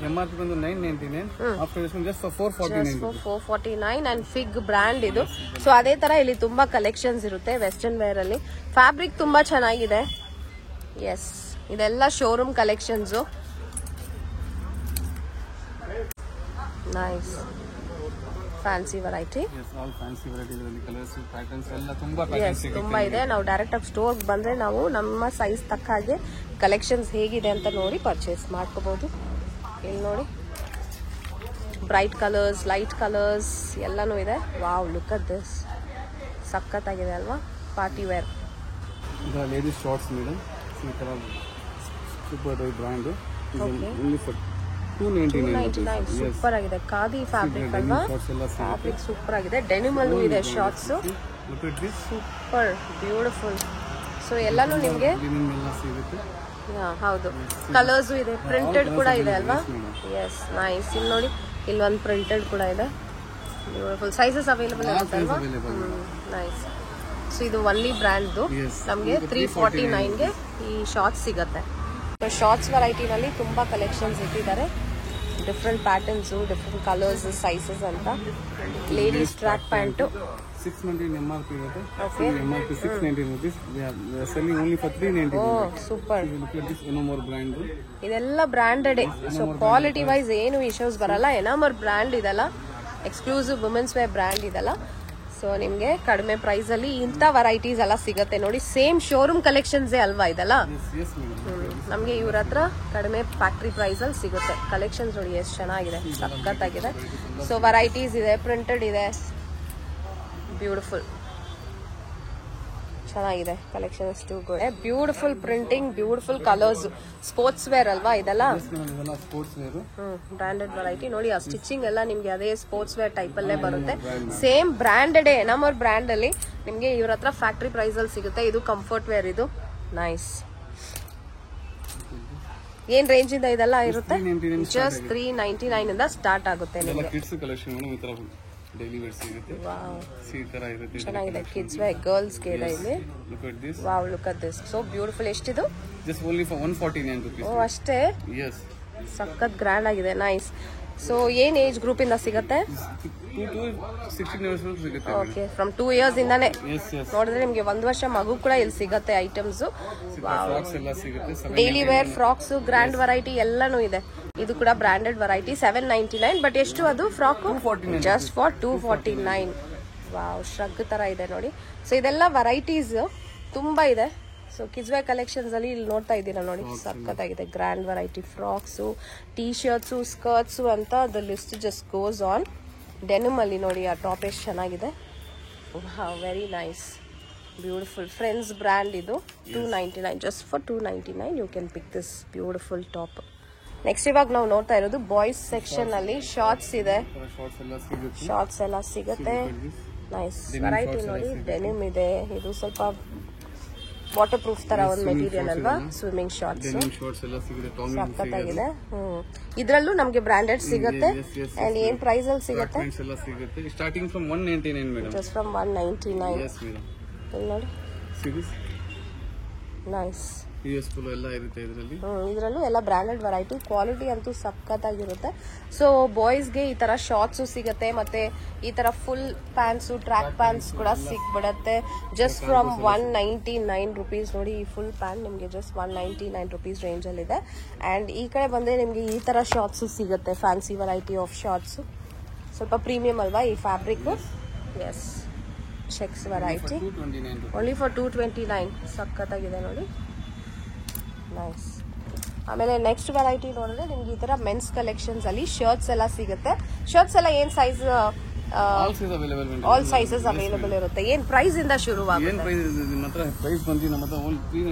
MRP ಬಂದು 999, after discount just for 449 and fig brand ಇದು. ಸೊ ಅದೇ ತರ ಇಲ್ಲಿ ತುಂಬಾ ಕಲೆಕ್ಷನ್ಸ್ ಇರುತ್ತೆ ವೆಸ್ಟರ್ನ್ ವೇರ್ ಅಲ್ಲಿ. ಫ್ಯಾಬ್ರಿಕ್ ತುಂಬಾ ಚೆನ್ನಾಗಿದೆ. ಎಸ್, ಇದೆಲ್ಲ showroom collections. Nice fancy variety. ತುಂಬಾ ಇದೆ. ನಾವು ಡೈರೆಕ್ಟ್ ಆಗಿ ಸ್ಟೋರ್ ಬಂದ್ರೆ ನಾವು ನಮ್ಮ ಸೈಜ್ ತಕ್ಕ ಹಾಗೆ ಕಲೆಕ್ಷನ್ಸ್ ಹೇಗಿದೆ ಅಂತ ನೋಡಿ ಪರ್ಚೇಸ್ ಮಾಡ್ಕೋಬಹುದು. ಇಲ್ಲಿ ನೋಡಿ, ಬ್ರೈಟ್ ಕಲರ್ಸ್, ಲೈಟ್ ಕಲರ್ಸ್ ಎಲ್ಲಾನು ಇದೆ. ವಾವ್, ಲುಕ್ ಅಟ್ ದಿಸ್, ಸಖತ್ತಾಗಿದೆ ಅಲ್ವಾ? Party wear. Ladies shorts madam, ಈ ತರ super brand. Only for 299. Super ಆಗಿದೆ. ಖಾದಿ ಫ್ಯಾಬ್ರಿಕ್ ಅಲ್ವಾ? ಫ್ಯಾಬ್ರಿಕ್ ಸೂಪರ್ ಆಗಿದೆ. ಡೆನಿಮ್ ಅಲ್ಲೂ ಇದೆ ಶಾರ್ಟ್ಸ್. Super beautiful. ಸೊ ಎಲ್ಲಾನು ನಿಮ್ಗೆ ಹೌದು, ಕಲರ್ಸ್ ಇದೆ, ಪ್ರಿಂಟೆಡ್ ಕೂಡ ಇದೆ ಅಲ್ವಾ? Yes, nice. ಇಲ್ಲಿ ನೋಡಿ, ಇಲ್ಲಿ ಒಂದು ಪ್ರಿಂಟೆಡ್ ಕೂಡ ಇದೆ. ಬ್ಯೂಟಿಫುಲ್. ಸೈಜಸ್ ಅವೈಲೇಬಲ್ ಇರುತ್ತೆ ಅಲ್ವಾ? ನೈಸ್. ಸೊ ಇದು ಒನ್ಲಿ ಬ್ರ್ಯಾಂಡ್ದು. ನಮಗೆ 349ಗೆ ಈ ಶಾರ್ಟ್ಸ್ ಸಿಗುತ್ತೆ. ಶಾರ್ಟ್ಸ್ ವೆರೈಟಿನಲ್ಲಿ ತುಂಬಾ ಕಲೆಕ್ಷನ್ಸ್ ಇಟ್ಟಿದ್ದಾರೆ. Different patterns, different colours, sizes ಅಂತ. ಲೇಡೀಸ್ ಟ್ರ್ಯಾಕ್ ಪ್ಯಾಂಟು 619 MRP ಇರುತ್ತೆ. Okay. MRP 690 rupees. We are selling only for 390. Oh, super. Look at this Enamour brand. ಇದೆಲ್ಲ ಬ್ರಾಂಡೆಡ್. ಸೊ ಕ್ವಾಲಿಟಿ ವೈಸ್ ಏನು ಇಶ್ಯೂಸ್ ಬರಲ್ಲ. ಎನಾಮರ್ ಬ್ರ್ಯಾಂಡ್ ಇದೆಲ್ಲ, ಎಕ್ಸ್ಕ್ಲೂಸಿವ್ ವುಮೆನ್ಸ್ ವೇರ್ ಬ್ರ್ಯಾಂಡ್ ಇದೆಲ್ಲ. ಸೊ ನಿಮ್ಗೆ ಕಡಿಮೆ ಪ್ರೈಸ್ ಅಲ್ಲಿ ಇಂಥ ವೆರೈಟೀಸ್ ಎಲ್ಲ ಸಿಗುತ್ತೆ ನೋಡಿ. ಸೇಮ್ ಶೋರೂಮ್ ಕಲೆಕ್ಷನ್ಸ್ ಅಲ್ವಾ ಇದೆಲ್ಲ? ನಮ್ಗೆ ಇವ್ರ ಹತ್ರ ಕಡಿಮೆ ಫ್ಯಾಕ್ಟರಿ ಪ್ರೈಸ್ ಅಲ್ಲಿ ಸಿಗುತ್ತೆ. ಕಲೆಕ್ಷನ್ಸ್ ನೋಡಿ ಎಷ್ಟು ಚೆನ್ನಾಗಿದೆ, ಸಖತ್ತಾಗಿದೆ. ಸೊ ವೆರೈಟೀಸ್ ಇದೆ, ಪ್ರಿಂಟೆಡ್ ಇದೆ. ಬ್ಯೂಟಿಫುಲ್, ಚೆನ್ನಾಗಿದೆ collections too good. Beautiful printing, beautiful colours. Sports wear ಅಲ್ವಾ ಇದೆಲ್ಲ? ಬ್ರಾಂಡೆಡ್ ವೆರೈಟಿ ನೋಡಿ. ಆ ಸ್ಟಿಚಿಂಗ್ ಎಲ್ಲ ನಿಮ್ಗೆ ಅದೇ ಸ್ಪೋರ್ಟ್ಸ್ ವೇರ್ ಟೈಪ್ ಅಲ್ಲೇ ಬರುತ್ತೆ. ಸೇಮ್ ಬ್ರಾಂಡೆಡ್ ಎನಾಮರ್ ಬ್ರ್ಯಾಂಡ್ ಅಲ್ಲಿ ನಿಮ್ಗೆ ಇವ್ರ ಹತ್ರ ಫ್ಯಾಕ್ಟರಿ ಪ್ರೈಸ್ ಅಲ್ಲಿ ಸಿಗುತ್ತೆ. ಇದು ಕಂಫರ್ಟ್ ವೇರ್. ಇದು ನೈಸ್. ಏನ್ ರೇಂಜ್ ಇಂದ ಇದೆಲ್ಲ ಇರುತ್ತೆ? ಜಸ್ಟ್ 399 ಇಂದ ಸ್ಟಾರ್ಟ್ ಆಗುತ್ತೆ ನಿಮ್ಗೆ. ಚೆನ್ನಾಗಿದೆ. ಕಿಡ್ಸ್ ವೇರ್, ಗರ್ಲ್ಸ್ ಗೆ ಇದೆ ಇಲ್ಲಿ. Wow, look at this, so beautiful. ಎಷ್ಟಿದು? Just only for 149 rupees. ಓ, ಅಷ್ಟೇ? yes. ಸಖತ್ ಗ್ರ್ಯಾಂಡ್ ಆಗಿದೆ. ನೈಸ್. ಸೊ ಏನ್ ಏಜ್ ಗ್ರೂಪ್ ಇಂದ ಸಿಗುತ್ತೆ? 2 to 16 years ಸಿಗುತ್ತೆ. ಓಕೆ, ಫ್ರಮ್ 2 years ಇಂದಾನೆ. ನೋಡಿದ್ರೆ ನಿಮ್ಗೆ 1 ವರ್ಷ ಮಗು ಕೂಡ ಇಲ್ಲಿ ಸಿಗುತ್ತೆ items. Daily wear frocks, grand variety ಎಲ್ಲಾನು ಇದೆ. ಇದು ಕೂಡ ಬ್ರಾಂಡೆಡ್ ವೆರೈಟಿ 799. ಬಟ್ ಎಷ್ಟು ಅದು frock? Just for 249. Wow, shrug ತರ ಇದೆ ನೋಡಿ. ಸೊ ಇದೆಲ್ಲ ವೆರೈಟೀಸ್ ತುಂಬಾ ಇದೆ. ಸೊ ಕಿಡ್ಸ್ ವೇರ್ ಕಲೆಕ್ಷನ್ಸ್ ಅಲ್ಲಿ ಇಲ್ಲಿ ನೋಡ್ತಾ ಇದ್ದೀರಾ ನೋಡಿ, ಸಖತ್ತಾಗಿದೆ. Grand variety frocks, T shirts, skirts ಅಂತ the list just goes on. Denim ಅಲ್ಲಿ ನೋಡಿ ಆ ಟಾಪ್ ಎಷ್ಟು ಚೆನ್ನಾಗಿದೆ. Very nice. Beautiful friends brand ಇದು 299 just for 299 you can pick this beautiful top. Next ಇವಾಗ ನಾವು ನೋಡ್ತಾ ಇರೋದು ಬಾಯ್ಸ್ ಸೆಕ್ಷನ್ ಅಲ್ಲಿ ಶಾರ್ಟ್ಸ್ ಇದೆ. ಶಾರ್ಟ್ಸ್ ಎಲ್ಲ ಸಿಗುತ್ತೆ. ನೈಸ್ ವೆರೈಟಿ ನೋಡಿ. ಡೆನಿಮ್ ಇದೆ. ಇದು ಸ್ವಲ್ಪ ವಾಟರ್ ಪ್ರೂಫ್ ತರ ಒಂದು ಮೆಟೀರಿಯಲ್ ಅಲ್ವಾ. ಸ್ವಿಮ್ಮಿಂಗ್ ಶಾರ್ಟ್ಸ್ ಸಖತ್ತಾಗಿದೆ. ಇದ್ರಲ್ಲೂ ನಮ್ಗೆ ಬ್ರಾಂಡೆಡ್ ಸಿಗುತ್ತೆ. ಅಂಡ್ ಏನ್ ಪ್ರೈಸ್ ಅಲ್ಲಿ ಸಿಗುತ್ತೆ? Starting from 199 madam. Just from 199. Yes madam. ನೋಡಿ ನೈಸ್. ಯುಎಸ್ ಪೋಲೋ ಎಲ್ಲ ಇರುತ್ತೆ ಇದರಲ್ಲಿ. ಇದರಲ್ಲೂ ಎಲ್ಲ ಬ್ರಾಂಡೆಡ್ ವೆರೈಟಿ. ಕ್ವಾಲಿಟಿ ಅಂತೂ ಸಖತ್ತಾಗಿರುತ್ತೆ. ಸೊ ಬಾಯ್ಸ್ಗೆ ಈ ತರ ಶಾರ್ಟ್ಸ್ ಸಿಗುತ್ತೆ, ಮತ್ತೆ ಈ ತರ ಫುಲ್ ಪ್ಯಾಂಟ್ಸ್, ಟ್ರ್ಯಾಕ್ ಪ್ಯಾಂಟ್ಸ್ ಕೂಡ ಸಿಗ್ಬಿಡತ್ತೆ ಜಸ್ಟ್ ಫ್ರಮ್ 199 ರುಪೀಸ್. ನೋಡಿ ಈ ಫುಲ್ ಪ್ಯಾಂಟ್ ನಿಮಗೆ ಜಸ್ಟ್ 199 ರುಪೀಸ್ ರೇಂಜ್ ಅಲ್ಲಿ ಇದೆ. ಅಂಡ್ ಈ ಕಡೆ ಬಂದ್ರೆ ನಿಮ್ಗೆ ಈ ತರ ಶಾರ್ಟ್ಸ್ ಸಿಗುತ್ತೆ. Fancy variety of shorts. ಸ್ವಲ್ಪ ಪ್ರೀಮಿಯಂ ಅಲ್ವಾ ಈ fabric. Yes checks variety only for 229. ಸಖತ್ತಾಗಿದೆ ನೋಡಿ. ನೈಸ್. ಆಮೇಲೆ ನೆಕ್ಸ್ಟ್ ವೆರೈಟಿ ನೋಡಿದ್ರೆ ನಿಮ್ಗೆ ಈ ತರ ಮೆನ್ಸ್ ಕಲೆಕ್ಷನ್ಸ್ ಅಲ್ಲಿ ಶರ್ಟ್ಸ್ ಎಲ್ಲ ಸಿಗುತ್ತೆ. ಶರ್ಟ್ಸ್ ಎಲ್ಲ ಏನ್ ಸೈಜ್? ಆಲ್ ಸೈಜಸ್ ಅವೈಲೇಬಲ್ ಇರುತ್ತೆ. ಏನ್ ಪ್ರೈಸ್ ಇಂದ ಶುರುವಾಗುತ್ತೆ?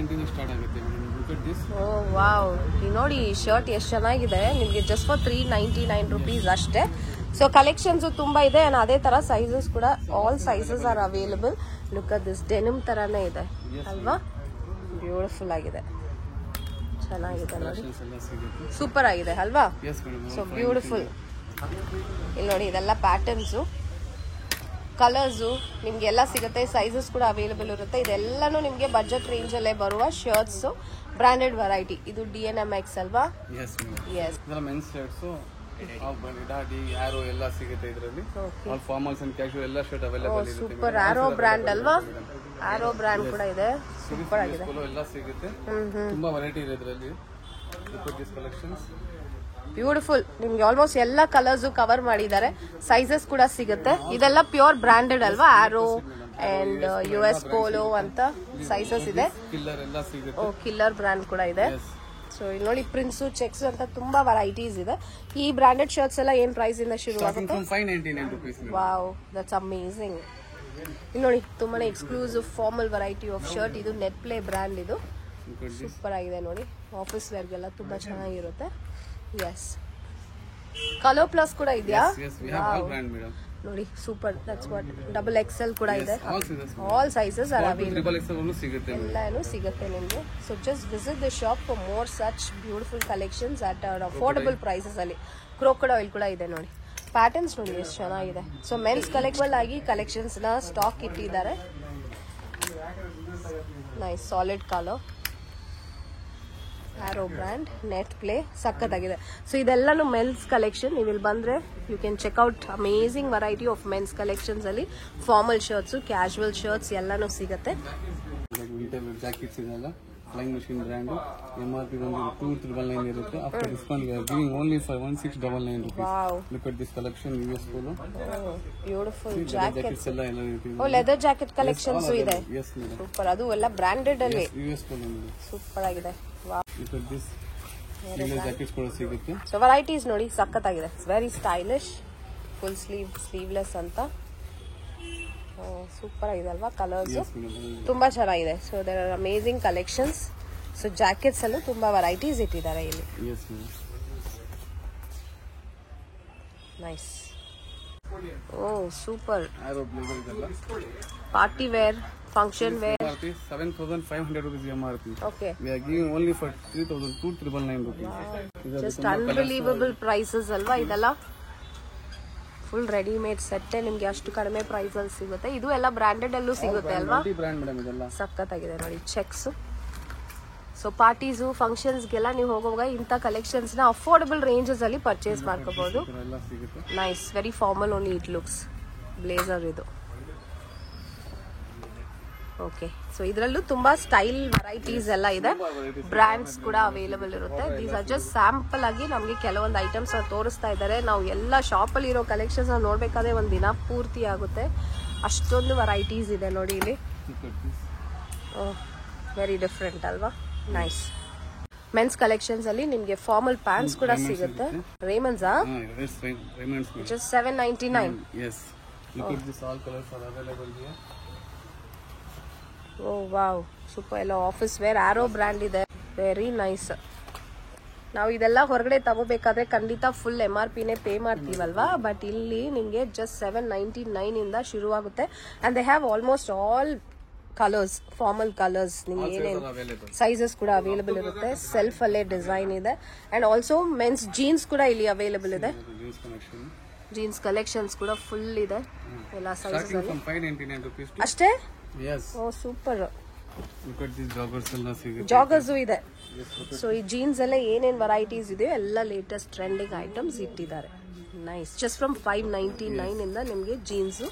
ವಾವ್, ನೋಡಿ ಶರ್ಟ್ ಎಷ್ಟು ಚೆನ್ನಾಗಿದೆ. ನಿಮ್ಗೆ ಜಸ್ಟ್ ಫಾರ್ 399 ರುಪೀಸ್ ಅಷ್ಟೇ. ಸೊ ಕಲೆಕ್ಷನ್ಸ್ ತುಂಬಾ ಇದೆ. ಅದೇ ತರ ಸೈಜಸ್ ಕೂಡ all sizes are available. Look at this. Denim ತರಾನೇ ಇದೆ ಅಲ್ವಾ. ಬ್ಯೂಟಿಫುಲ್ ಆಗಿದೆ, ಚೆನ್ನಾಗಿದೆ ನೋಡಿ. ಸೂಪರ್ ಆಗಿದೆ ಅಲ್ವಾ. So beautiful. ಇಲ್ಲಿ ನೋಡಿ ಇದೆಲ್ಲ ಪ್ಯಾಟರ್ನ್ಸು, ಕಲರ್ಸು ನಿಮ್ಗೆಲ್ಲ ಸಿಗುತ್ತೆ. ಸೈಜಸ್ ಕೂಡ ಅವೈಲೇಬಲ್ ಇರುತ್ತೆ. ಇದೆಲ್ಲಾನು ನಿಮ್ಗೆ ಬಜೆಟ್ ರೇಂಜ್ ಅಲ್ಲೇ ಬರುವ ಶರ್ಟ್ಸ್, ಬ್ರಾಂಡೆಡ್ ವೆರೈಟಿ. ಇದು DNMX ಅಲ್ವಾ? ಎಸ್. ಆರೋ ಎಲ್ಲ ಸಿಗುತ್ತೆ ಇದರಲ್ಲಿ. ಆಲ್ ಫಾರ್ಮಲ್ಸ್ ಅಂಡ್ ಕ್ಯಾಶುವಲ್ ಎಲ್ಲ ಶರ್ಟ್ ಅವೈಲೇಬಲ್ ಇದೆ. ಸೂಪರ್. ಆರೋ ಬ್ರಾಂಡ್ ಅಲ್ವಾ? ಆರೋ ಬ್ರಾಂಡ್ ಕೂಡ ಇದೆ. ಸೂಪರ್ ಆಗಿದೆ. ಎಲ್ಲ ಸಿಗುತ್ತೆ. ತುಂಬಾ ವೆರೈಟಿ ಇದೆ ಇದರಲ್ಲಿ. Collections beautiful. ನಿಮ್ಗೆ ಆಲ್ಮೋಸ್ಟ್ ಎಲ್ಲ ಕಲರ್ಸ್ ಕವರ್ ಮಾಡಿದ್ದಾರೆ. ಸೈಜಸ್ ಕೂಡ ಸಿಗುತ್ತೆ. ಇದೆಲ್ಲ ಪ್ಯೂರ್ ಬ್ರಾಂಡೆಡ್ ಅಲ್ವಾ? ಆರೋ ಅಂಡ್ US ಪೋಲೋ ಅಂತ ಸೈಜಸ್ ಇದೆ. ಕಿಲ್ಲರ್ ಬ್ರಾಂಡ್ ಕೂಡ ಇದೆ. ಸೊ ಇಲ್ಲಿ ನೋಡಿ ಪ್ರಿನ್ಸು, ಚೆಕ್ಸ್ ಅಂತ ತುಂಬಾ ವೆರೈಟೀಸ್ ಇದೆ. ಈ ಬ್ರಾಂಡೆಡ್ ಶರ್ಟ್ಸ್ ಎಲ್ಲ ಏನ್ ಪ್ರೈಸ್ ಇಂದ ಶುರು ಆಗುತ್ತೆ? 599 rupees. Wow, that's amazing. ಇಲ್ಲಿ ನೋಡಿ ತುಂಬಾನೇ exclusive formal variety of shirt. ಇದು ನೆಟ್ ಪ್ಲೇ ಬ್ರಾಂಡ್. ಇದು ಸೂಪರ್ ಆಗಿದೆ ನೋಡಿ. ಆಫೀಸ್ ವೇರ್ಗೆಲ್ಲ ತುಂಬಾ ಚೆನ್ನಾಗಿರುತ್ತೆ. ಎಸ್. ಕಲರ್ ಪ್ಲಸ್ ಕೂಡ ಇದೆಯಾ? ನೋಡಿ super. That's what. Double XL ಕೂಡ ಇದೆ. All sizes are available. ಎಲ್ಲಾನು ಸಿಗುತ್ತೆ ನಿಮಗೆ. So just visit the shop for more such beautiful collections at affordable prices ಅಲ್ಲಿ. ಕ್ರೋಕೊಡೈಲ್ ಕೂಡ ಇದೆ ನೋಡಿ. ಪ್ಯಾಟರ್ನ್ಸ್ ನೋಡಿ ಎಷ್ಟು ಚೆನ್ನಾಗಿದೆ. ಸೊ ಮೆನ್ಸ್ ಕಲೆಕ್ಷನ್ ಆಗಿ ಕಲೆಕ್ಷನ್ಸ್ ನ ಸ್ಟಾಕ್ ಇಟ್ಟಿದ್ದಾರೆ. Nice solid colour. Arrow brand, Netplay ಸಖತ್ತಾಗಿದೆ. ಸೊ ಇದೆಲ್ಲಾನು ಮೆನ್ಸ್ ಕಲೆಕ್ಷನ್. ನೀವು ಇಲ್ಲಿ ಬಂದ್ರೆ you can check out amazing variety of men's collections ಅಲ್ಲಿ. ಫಾರ್ಮಲ್ ಶರ್ಟ್ಸ್, ಕ್ಯಾಶುವಲ್ ಶರ್ಟ್ಸ್ ಎಲ್ಲಾನು ಸಿಗುತ್ತೆ. ಜಾಕೆಟ್ಸ್ ಇದೆಲ್ಲ ಫ್ಲೈಂಗ್ ಮಷೀನ್ ಬ್ರ್ಯಾಂಡ್. MRP ಬಂದು 2999 ಇರುತ್ತೆ. After discount we are giving only for 1699 rupees. Wow, look at this collection. US Polo beautiful jackets ಎಲ್ಲ ಇರುತ್ತೆ. ಓ, ಲೆದರ್ ಜಾಕೆಟ್ ಕಲೆಕ್ಷನ್ಸ್ ಇದೆ. Yes madam. ಸೂಪರ್. ಅದು ಎಲ್ಲ ಬ್ರಾಂಡೆಡ್ ಅಲ್ಲಿ. US ಪೋಲೋ ಸೂಪರ್ ಆಗಿದೆ. Wow. Look at this. Jackets ಕೂಡ ಸಿಗುತ್ತೆ. ಸೊ ವೆರೈಟೀಸ್ ನೋಡಿ ಸಖತ್ತಾಗಿದೆ. Very stylish. Full sleeve, sleeveless ಅಂತ. ಸೂಪರ್ ಆಗಿದೆ ಅಲ್ವಾ. ಕಲರ್ಸ್ ತುಂಬಾ ಚೆನ್ನಾಗಿದೆ. So there are amazing collections. So jackets ಅಲ್ಲೂ ತುಂಬಾ ವೆರೈಟೀಸ್ ಇಟ್ಟಿದ್ದಾರೆ ಇಲ್ಲಿ. ನೈಸ್. ಓ super. Party wear, function wear. 7500 rupees MRP. Okay. We are giving only for 3299 rupees. Just unbelievable prices ಅಲ್ವಾ ಇದೆಲ್ಲ. ಫುಲ್ ರೆಡಿಮೇಡ್ ಸೆಟ್ ನಿಮ್ಗೆ ಅಷ್ಟು ಕಡಿಮೆ ಪ್ರೈಸ್ ಅಲ್ಲಿ ಸಿಗುತ್ತೆ. ಇದು ಎಲ್ಲ ಬ್ರಾಂಡೆಡ್ ಅಲ್ಲೂ ಸಿಗುತ್ತೆ ಅಲ್ವಾ. ಸಖತ್ತಾಗಿದೆ ನೋಡಿ. ಚೆಕ್ಸ್. ಸೊ ಪಾರ್ಟೀಸು, ಫಂಕ್ಷನ್ಸ್ಗೆಲ್ಲ ನೀವು ಹೋಗುವಾಗ ಇಂಥ ಕಲೆಕ್ಷನ್ಸ್ ನ ಅಫೋರ್ಡಬಲ್ ರೇಂಜಸ್ ಅಲ್ಲಿ ಪರ್ಚೇಸ್ ಮಾಡ್ಕೋಬಹುದು. Nice. Very formal only it looks. Blazer ಇದು. ಓಕೆ. ಸೊ ಇದರಲ್ಲೂ ತುಂಬಾ ಸ್ಟೈಲ್ ವೆರೈಟೀಸ್ ಎಲ್ಲ ಇದೆ. ಬ್ರ್ಯಾಂಡ್ಸ್ ಕೂಡ ಅವೈಲೇಬಲ್ ಇರುತ್ತೆ. ದೀಸ್ ಆರ್ ಜಸ್ಟ್ ಸ್ಯಾಂಪಲ್ ಆಗಿ ನಮಗೆ ಕೆಲವೊಂದು ಐಟಮ್ಸ್ ತೋರಿಸ್ತಾ ಇದ್ದಾರೆ. ನಾವು ಎಲ್ಲ ಶಾಪ್ ಅಲ್ಲಿ ಇರೋ ಕಲೆಕ್ಷನ್ಸ್ ನೋಡ್ಬೇಕಾದ್ರೆ ಒಂದ್ ದಿನ ಪೂರ್ತಿ ಆಗುತ್ತೆ. ಅಷ್ಟೊಂದು ವೆರೈಟೀಸ್ ಇದೆ ನೋಡಿ ಇಲ್ಲಿ. ವೆರಿ ಡಿಫ್ರೆಂಟ್ ಅಲ್ವಾ. ನೈಸ್. ಮೆನ್ಸ್ ಕಲೆಕ್ಷನ್ಸ್ ಅಲ್ಲಿ ನಿಮ್ಗೆ ಫಾರ್ಮಲ್ ಪ್ಯಾಂಟ್ಸ್ ಕೂಡ ಸಿಗುತ್ತೆ. Raymond's just 799. Yes. Look at this. All colors are available here. Oh wow, super. ಎಲ್ಲ ಆಫೀಸ್ ವೇರ್ ಆರೋ ಬ್ರ್ಯಾಂಡ್ ಇದೆ, ವೆರಿ ನೈಸ್. ನಾವು ಇದೆಲ್ಲ ಹೊರಗಡೆ ತಗೋಬೇಕಾದ್ರೆ ಖಂಡಿತ ಫುಲ್ MRP ಪೇ ಮಾಡ್ತೀವಲ್ವಾ, ಬಟ್ ಇಲ್ಲಿ ನಿಮಗೆ ಜಸ್ಟ್ 799 ಇಂದ ಶುರುವಾಗುತ್ತೆ. And they have almost all colours, formal colours, ನಿಮ್ಗೆ ಏನೇನು ಸೈಜಸ್ ಕೂಡ ಅವೈಲೇಬಲ್ ಇರುತ್ತೆ. ಸೆಲ್ಫ್ ಅಲ್ಲೇ ಡಿಸೈನ್ ಇದೆ. ಅಂಡ್ ಆಲ್ಸೋ ಮೆನ್ಸ್ ಜೀನ್ಸ್ ಕೂಡ ಇಲ್ಲಿ ಅವೈಲೇಬಲ್ ಇದೆ. ಜೀನ್ಸ್ ಕಲೆಕ್ಷನ್ಸ್ ಕೂಡ ಫುಲ್ ಇದೆ, ಎಲ್ಲ ಸೈಜಸ್ ಅಷ್ಟೇ. ಓ ಸೂಪರ್. ಜಾಗರ್ಸ್ ಇದೆ. ಸೊ ಈ ಜೀನ್ಸ್ ಎಲ್ಲ ಏನೇನ್ ವೆರೈಟೀಸ್ ಇದೆಯೋ ಎಲ್ಲ ಲೇಟೆಸ್ಟ್ ಟ್ರೆಂಡಿಂಗ್ ಐಟಮ್ಸ್ ಇಟ್ಟಿದ್ದಾರೆ. ನೈಸ್. ಜಸ್ಟ್ ಫ್ರಮ್ 599 ಇಂದ ನಿಮ್ಗೆ ಜೀನ್ಸ್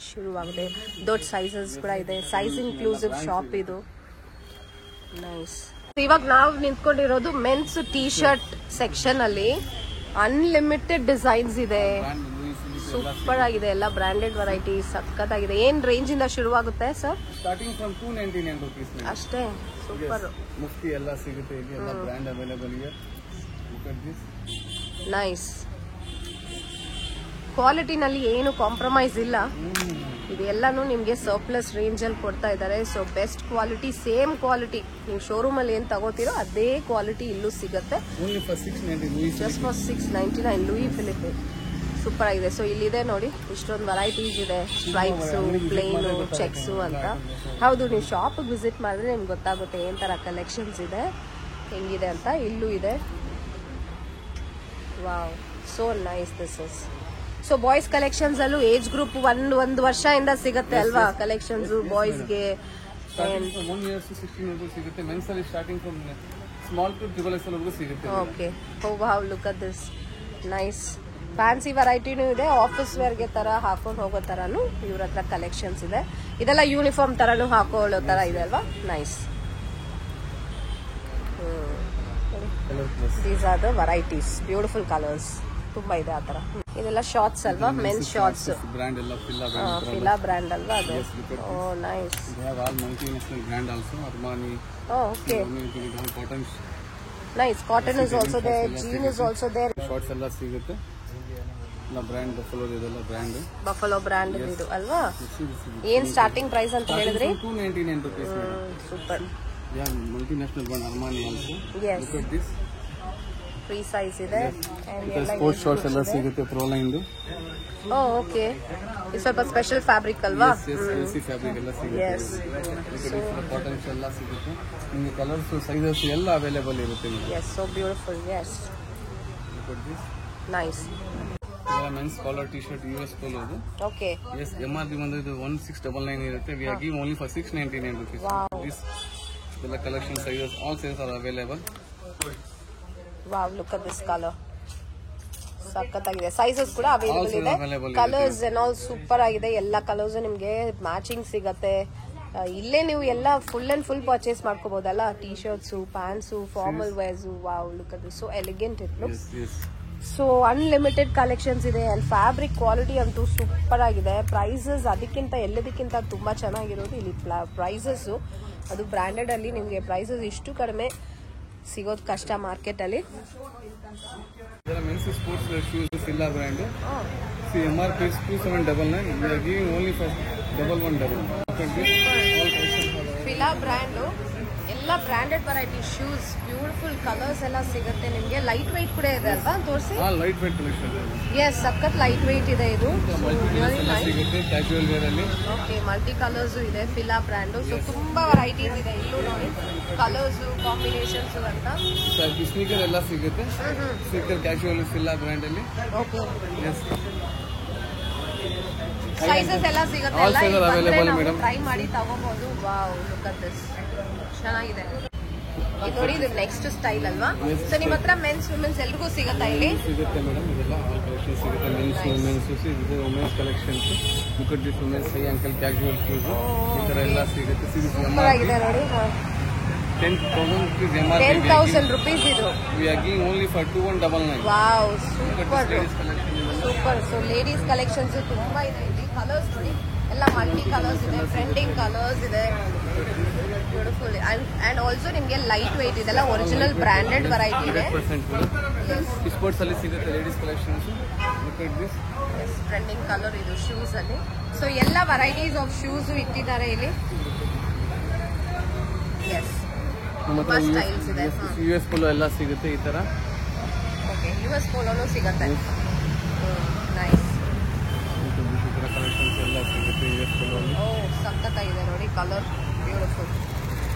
ಶುರುವಾಗಿದೆ. ದೊಡ್ಡ ಸೈಜಸ್ ಕೂಡ ಇದೆ. ಸೈಜ್ ಇನ್ಕ್ಲೂಸಿವ್ ಶಾಪ್ ಇದು. ನೈಸ್. ಇವಾಗ ನಾವು ನಿಂತ್ಕೊಂಡಿರೋದು ಮೆನ್ಸ್ ಟೀ ಶರ್ಟ್ ಸೆಕ್ಷನ್ ಅಲ್ಲಿ. ಅನ್ಲಿಮಿಟೆಡ್ ಡಿಸೈನ್ಸ್ ಇದೆ, ಸೂಪರ್ ಆಗಿದೆ. ಎಲ್ಲ ಬ್ರಾಂಡೆಡ್ ವೆರೈಟಿ ಸಖತ್ತಾಗಿದೆ. ಏನ್ ರೇಂಜ್ ಇಂದ ಶುರುವಾಗುತ್ತೆ ಸರ್? Starting from 299 rupees. ಅಷ್ಟೇ, ಸೂಪರ್. ಮುಫ್ತಿ ಎಲ್ಲ ಸಿಗುತ್ತೆ ಇಲ್ಲಿ, ಎಲ್ಲ ಬ್ರಾಂಡ್ ಅವೈಲೇಬಲ್ ಇದೆ. Look at this. ನೈಸ್. ಕ್ವಾಲಿಟಿನಲ್ಲಿ ಏನು ಕಾಂಪ್ರಮೈಸ್ ಇಲ್ಲ. ಇದೆಲ್ಲಾನು ನಿಮ್ಗೆ ಸರ್ಪ್ಲಸ್ ರೇಂಜ್ ಅಲ್ಲಿ ಕೊಡ್ತಾ ಇದ್ದಾರೆ. So best quality, same quality ನೀವು ಶೋರೂಮ್ ಅಲ್ಲಿ ಏನ್ ತಗೋತೀರೋ ಅದೇ ಕ್ವಾಲಿಟಿ ಇಲ್ಲೂ ಸಿಗುತ್ತೆ. Just for 699 Louis Philippe. Super ಆಗಿದೆ. ಸೊ ಇಲ್ಲಿದೆ ನೋಡಿ, ಇಷ್ಟೊಂದು ವೆರೈಟೀಸ್ ಇದೆ. ಸ್ಟ್ರೈಪ್ಸ್, ಪ್ಲೇನು, ಚೆಕ್ಸ್ ಅಂತ. ಹೌದು, ನೀವು ಶಾಪ್ ವಿಸಿಟ್ ಮಾಡಿದ್ರೆ ನಿಮ್ಗೆ ಗೊತ್ತಾಗುತ್ತೆ ಏನ್ ತರ ಕಲೆಕ್ಷನ್ಸ್ ಇದೆ, ಹೆಂಗಿದೆ ಅಂತ. ಇಲ್ಲೂ ಇದೆ. Wow, so nice. This is so boys collections ಅಲ್ಲೂ ಏಜ್ ಗ್ರೂಪ್ ಒಂದು ವರ್ಷದಿಂದ ಸಿಗುತ್ತೆ ಅಲ್ವಾ ಕಲೆಕ್ಷನ್ಸ್ ಬಾಯ್ಸ್ಗೆ. 1 year to 16 ವರೆಗೂ ಸಿಗುತ್ತೆ. ಮೆನ್ಸ್ ಅಲ್ಲಿ starting from small to XXL ವರೆಗೂ ಸಿಗುತ್ತೆ. ಓಕೆ. ಓ wow, look at this. Nice. Fancy ವೆರೈಟಿನೂ ಇದೆ. ಆಫೀಸ್ ವೇರ್ಗೆ ತರ ಹಾಕೊಂಡು ಹೋಗೋ ತರಾನು ಇವ್ರ ಹತ್ರ ಕಲೆಕ್ಷನ್ಸ್ ಇದೆ. ಇದೆಲ್ಲ ಯೂನಿಫಾರ್ಮ್ ತರಾನು ಹಾಕೊಳ್ಳೋ ತರ ಇದೆ ಅಲ್ವಾ. Nice. These are the varieties. Beautiful colours ತುಂಬಾ ಇದೆ ಆ ತರ. ಇದೆಲ್ಲ ಶಾರ್ಟ್ಸ್ ಅಲ್ವಾ, ಮೆನ್ಸ್ ಶಾರ್ಟ್ಸ್. ಬ್ರಾಂಡ್ ಎಲ್ಲ ಫಿಲಾ ಬ್ರಾಂಡ್ ಅಲ್ವಾ ಅದು. ಓ nice. They have all multinational brand also. Armani. Okay. Cotton. Nice. Cotton is also there. Jean is also there. Shorts ಎಲ್ಲ ಸಿಗುತ್ತೆ. ಎಲ್ಲ ಬ್ರಾಂಡ್ ಬಫಲೋ ಇದೆಲ್ಲ ಬ್ರಾಂಡ್. ಬಫಲೋ ಬ್ರಾಂಡ್ ಇದು ಅಲ್ವಾ. ಏನ್ ಸ್ಟಾರ್ಟಿಂಗ್ ಪ್ರೈಸ್ ಅಂತ ಹೇಳಿದ್ರಿ? 299 rupees. Super. Yeah, multinational brand Armani also. Yes. Look at this. Free size ಇದೆ. ಸ್ಪೋರ್ಟ್ಸ್ ಶಾರ್ಟ್ಸ್ ಎಲ್ಲ ಸಿಗುತ್ತೆ ಪ್ರೋಲೈನ್. ಓ ಓಕೆ. ಇದು ಸ್ವಲ್ಪ ಸ್ಪೆಷಲ್ ಫ್ಯಾಬ್ರಿಕ್ ಅಲ್ವಾ. ಎಸಿ ಫ್ಯಾಬ್ರಿಕ್ ಎಲ್ಲ ಸಿಗುತ್ತೆ. ಕಾಟನ್ಸ್ ಎಲ್ಲ ಸಿಗುತ್ತೆ. ನಿಮಗೆ ಕಲರ್ಸ್, ಸೈಜಸ್ ಎಲ್ಲ ಅವೈಲೇಬಲ್ ಇರುತ್ತೆ. Yes, so beautiful. Yes. Look at this. Nice. Men's collar T shirt US Polo ಇದು. ಓಕೆ. ಎಸ್, MRP ಬಂದು ಇದು 1699 ಇರುತ್ತೆ. We are giving only for 699 rupees. This ಎಲ್ಲ collection sizes, all sizes are available. Wow, look at this colour. ಸಖತ್ತಾಗಿದೆ. ಸೈಜಸ್ ಕೂಡ ಅವೈಲೇಬಲ್ ಇದೆ. ಕಲರ್ಸ್ ಅಂಡ್ ಆಲ್ ಸೂಪರ್ ಆಗಿದೆ. ಎಲ್ಲ ಕಲರ್ಸ್ ನಿಮ್ಗೆ ಮ್ಯಾಚಿಂಗ್ ಸಿಗತ್ತೆ. ಇಲ್ಲೇ ನೀವು ಎಲ್ಲ ಫುಲ್ ಅಂಡ್ ಫುಲ್ ಪರ್ಚೇಸ್ ಮಾಡ್ಕೋಬಹುದಲ್ಲ. T shirts, pants, formal wears. Wow, look at this. So elegant it looks. So unlimited collections ಇದೆ. ಅಂಡ್ ಫ್ಯಾಬ್ರಿಕ್ ಕ್ವಾಲಿಟಿ ಅಂತೂ ಸೂಪರ್ ಆಗಿದೆ. ಪ್ರೈಸಸ್ ಅದಕ್ಕಿಂತ ಎಲ್ಲದಕ್ಕಿಂತ ತುಂಬಾ ಚೆನ್ನಾಗಿರೋದು ಇಲ್ಲಿ ಪ್ರೈಸಸ್. ಅದು ಬ್ರಾಂಡೆಡ್ ಅಲ್ಲಿ ನಿಮ್ಗೆ ಪ್ರೈಸಸ್ ಇಷ್ಟು ಕಡಿಮೆ ಸಿಗೋದು ಕಷ್ಟ ಮಾರ್ಕೆಟ್ ಅಲ್ಲಿ. Men's sports wear shoes Fila brand. MRP is 2799. We are giving only for 1199. Fila brand ಎಲ್ಲ branded variety shoes, beautiful colours ಎಲ್ಲ ಸಿಗುತ್ತೆ ನಿಮ್ಗೆ. ಲೈಟ್ ವೈಟ್ ಕೂಡ ಇದೆ ಅಲ್ವಾ, ತೋರಿಸಿ. Light white collection. ಎಸ್, ಸಖತ್ ಲೈಟ್ ವೈಟ್ ಇದೆ ಇದು. ಕ್ಯಾಶುವಲ್ ವೇರ್ ಅಲ್ಲಿ. ಓಕೆ, ಮಲ್ಟಿ ಕಲರ್ಸ್ ಇದೆ ಫಿಲಾ ಬ್ರ್ಯಾಂಡ್. ಸೊ ತುಂಬಾ ವೆರೈಟೀಸ್ ಇದೆ. ಇಲ್ಲೂ ನೋಡಿ ಕಲರ್ಸ್, ಕಾಂಬಿನೇಷನ್ಸ್ ಅಂತ. ಸ್ನೀಕರ್ ಎಲ್ಲ ಸಿಗುತ್ತೆ. ಸ್ನೀಕರ್ ಕ್ಯಾಶುವಲ್ ಫಿಲಾ ಬ್ರ್ಯಾಂಡ್ ಅಲ್ಲಿ. ಓಕೆ. ಎಸ್, ಸೈಜಸ್ ಎಲ್ಲ ಸಿಗುತ್ತೆ. All sizes available madam. Try ಮಾಡಿ ತಗೋಬಹುದು. Wow, look at this. ಚೆನ್ನಾಗಿದೆ ಇದು ನೋಡಿ. ಇದು ನೆಕ್ಸ್ಟ್ ಸ್ಟೈಲ್ ಅಲ್ವಾ. ಸೊ ನಿಮ್ಮ ಹತ್ರ ಮೆನ್ಸ್ ವುಮೆನ್ಸ್ ಎಲ್ರಿಗೂ ಸಿಗುತ್ತಾ ಇಲ್ಲಿ? ಸಿಗುತ್ತೆ ಮೇಡಮ್. ಇದೆಲ್ಲ ಆಲ್ ಕಲೆಕ್ಷನ್ ಸಿಗುತ್ತೆ. ಮೆನ್ಸ್ ವುಮೆನ್ಸ್ ಇದು womens collections. Look at this womens high ankle casual shoes ಈ ತರ ಎಲ್ಲ ಸಿಗುತ್ತೆ. ಸೂಪರ್ ಆಗಿದೆ ನೋಡಿ. 10,000 rupees ಇದು. We are giving only for 2199. Wow, super super. So ladies collections ತುಂಬಾ ಇದೆ ಇಲ್ಲಿ. ಕಲರ್ಸ್ ನೋಡಿ, ಎಲ್ಲ ಮಲ್ಟಿ ಕಲರ್ಸ್ ಇದೆ, ಟ್ರೆಂಡಿಂಗ್ ಕಲರ್ಸ್ ಇದೆ. ಬ್ಯೂಟಿಫುಲ್. ಅಂಡ್ ಆಲ್ಸೋ ನಿಮ್ಗೆ ಲೈಟ್ ವೆಯ್ಟ್ ಇದೆಲ್ಲ ಒರಿಜಿನಲ್ ಬ್ರಾಂಡೆಡ್ ವೆರೈಟಿ ಇದೆ. ಸ್ಪೋರ್ಟ್ಸ್ ಅಲ್ಲಿ ಸಿಗುತ್ತೆ ladies collections. Look at this. Trending colour ಇದು ಶೂಸ್ ಅಲ್ಲಿ. ಸೊ ಎಲ್ಲ ವೆರೈಟೀಸ್ ಆಫ್ ಶೂಸ್ ಇಟ್ಟಿದ್ದಾರೆ ಇಲ್ಲಿ. ನಮ್ಮ ಹತ್ರ ಸ್ಟೈಲ್ಸ್ ಇದೆ. US ಪೋಲೋ ಎಲ್ಲ ಸಿಗುತ್ತೆ ಈ ತರ. ಓಕೆ, US ಪೋಲೋನು ಸಿಗುತ್ತೆ. ನೈಸ್. ಈ ತರ ಕಲೆಕ್ಷನ್ಸ್ ಎಲ್ಲ ಸಿಗುತ್ತೆ US ಪೋಲೋ ಅಲ್ಲಿ. ಓ, ಸಕ್ಕತ್ತಾಗಿದೆ ನೋಡಿ, ಕಲರ್ ಬ್ಯೂಟಿಫುಲ್.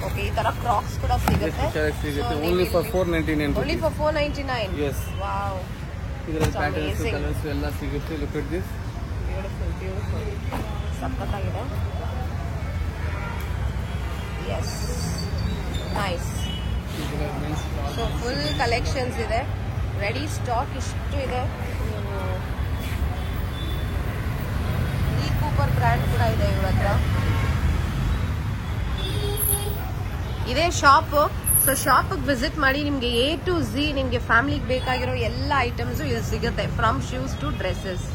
ಓಕೆ, ಈ ತರ ಕ್ರಾಕ್ಸ್ ಕೂಡ ಸಿಗುತ್ತೆ. ಸಿಗುತ್ತೆ only for 499. Only for 499. Yes. Wow, ಇದರಲ್ಲಿ ಪ್ಯಾಟರ್ನ್ಸ್ ಕಲರ್ಸ್ ಎಲ್ಲ ಸಿಗುತ್ತೆ. Look at this. Beautiful beautiful, ಸಕ್ಕತ್ತಾಗಿದೆ. Yes, nice. So full collections ಇದೆ, ರೆಡಿ ಸ್ಟಾಕ್ ಇಷ್ಟು ಇದೆ. ಈ ಕೂಪರ್ ಬ್ರ್ಯಾಂಡ್ ಕೂಡ ಇದೆ ಇವ್ರ ಹತ್ರ. ಇದೇ ಶಾಪ್. ಸೊ ಶಾಪಿಗೆ ವಿಸಿಟ್ ಮಾಡಿ, ನಿಮಗೆ A to Z ನಿಮಗೆ ಫ್ಯಾಮಿಲಿಗೆ ಬೇಕಾಗಿರೋ ಎಲ್ಲ ಐಟಮ್ಸು ಇಲ್ಲಿ ಸಿಗುತ್ತೆ, ಫ್ರಮ್ ಶೂಸ್ ಟು ಡ್ರೆಸ್ಸಸ್.